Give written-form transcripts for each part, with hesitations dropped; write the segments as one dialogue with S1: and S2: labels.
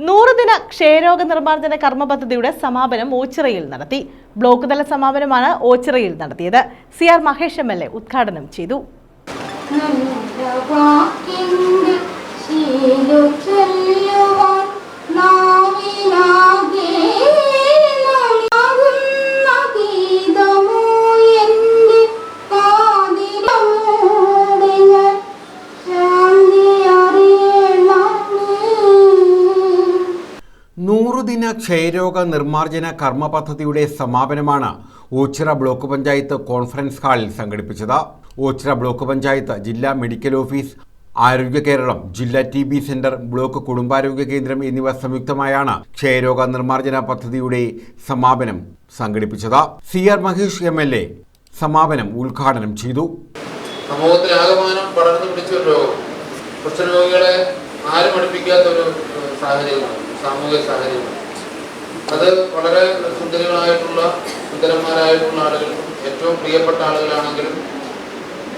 S1: 100 ദിന ക്ഷയരോഗ നിർമ്മാർജ്ജന കർമ്മ പദ്ധതിയുടെ സമാപനം ഓച്ചിറയിൽ നടത്തി. ബ്ലോക്ക് തല സമാപനമാണ് ഓച്ചിറയിൽ നടത്തിയത്. CR മഹേഷ് MLA ഉദ്ഘാടനം ചെയ്തു.
S2: ദിന ക്ഷയരോഗ നിർമ്മാർജ്ജന കർമ്മ പദ്ധതിയുടെ സമാപനമാണ് ഓച്ചിറ ബ്ലോക്ക് പഞ്ചായത്ത് കോൺഫറൻസ് ഹാളിൽ സംഘടിപ്പിച്ചത്. ഓച്ചിറ ബ്ലോക്ക് പഞ്ചായത്ത്, ജില്ലാ മെഡിക്കൽ ഓഫീസ്, ആരോഗ്യ കേരളം, ജില്ലാ TB സെന്റർ, ബ്ലോക്ക് കുടുംബാരോഗ്യ കേന്ദ്രം എന്നിവ സംയുക്തമായാണ് ക്ഷയരോഗ നിർമ്മാർജ്ജന പദ്ധതിയുടെ സമാപനം സംഘടിപ്പിച്ചത്. CR മഹേഷ് MLA സമാപനം ഉദ്ഘാടനം ചെയ്തു.
S3: സമൂഹത്തിലാകമാനം പടർന്നു പിടിച്ച ഒരു രോഗം, കുഷ്ഠരോഗികളെ ആരും അടുപ്പിക്കാത്ത ഒരു സാഹചര്യമാണ്, സാമൂഹിക സാഹചര്യമാണ്. അത് വളരെ സുന്ദരന്മാരായിട്ടുള്ള ആളുകൾക്കും ഏറ്റവും പ്രിയപ്പെട്ട ആളുകളാണെങ്കിലും,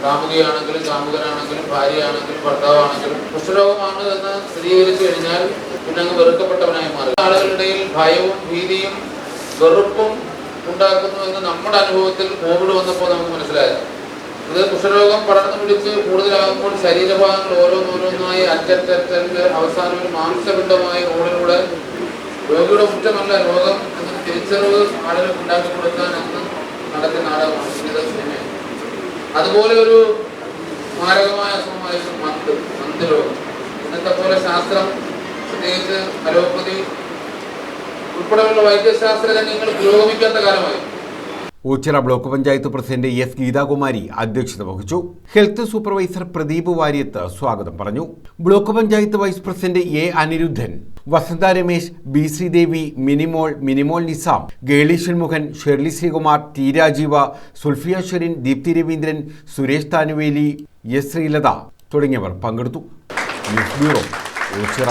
S3: കാമുകിയാണെങ്കിലും, കാമുകനാണെങ്കിലും, ഭാര്യയാണെങ്കിലും, ഭർത്താവാണെങ്കിലും കുഷ്ഠരോഗമാണ് എന്ന് സ്ഥിരീകരിച്ചു കഴിഞ്ഞാൽ പിന്നെ അങ്ങ് വെറുക്കപ്പെട്ടവനായി മാറി. ആളുകളുടെയിൽ ഭയവും ഭീതിയും വെറുപ്പും ഉണ്ടാക്കുന്നു എന്ന് നമ്മുടെ അനുഭവത്തിൽ കോവിഡ് വന്നപ്പോൾ നമുക്ക് മനസ്സിലായത്. ഇത് കുഷ്ഠരോഗം പടർന്നു പിടിച്ച് കൂടുതലാകുമ്പോൾ ശരീരഭാഗങ്ങൾ ഓരോന്നോരോന്നായി അറ്ററ്ററ്റ് അവസാനം ഒരു മാംസപിണ്ഡമായി റോഡിലൂടെ രോഗിയുടെ കുറ്റമല്ല രോഗം എന്നൊരു തിരിച്ചറിവ് ആളുകൾക്ക് ഉണ്ടാക്കി കൊടുക്കാൻ എന്ന് നടക്കുന്ന നാടകമാണ് സിനിമയാണ്. അതുപോലെ ഒരു മാരകമായ അസുഖമായിരുന്നു മന്ത് രോഗം. ഇന്നത്തെ പോലെ ശാസ്ത്രം, പ്രത്യേകിച്ച് അലോപ്പതി ഉൾപ്പെടെയുള്ള വൈദ്യശാസ്ത്ര രംഗങ്ങൾ പുരോഗമിക്കാത്ത കാലമായി.
S2: Ochira block panchayat president S. Geethakumari അധ്യക്ഷത വഹിച്ചു. ഹെൽത്ത് സൂപ്പർവൈസർ പ്രദീപ് വാര്യത്ത് സ്വാഗതം പറഞ്ഞു. Block panchayat vice president A. Aniruddhan, Vasantha Ramesh, B. Sreedevi, Minimol Nizam, Geli Shanmukhan, Sherly Sreekumar, T. Rajeeva, Sulfiya Sherin, Deepthi Raveendran, Suresh Thanuveli, S. Sreelatha തുടങ്ങിയവർ പങ്കെടുത്തു. News bureau, Ochira.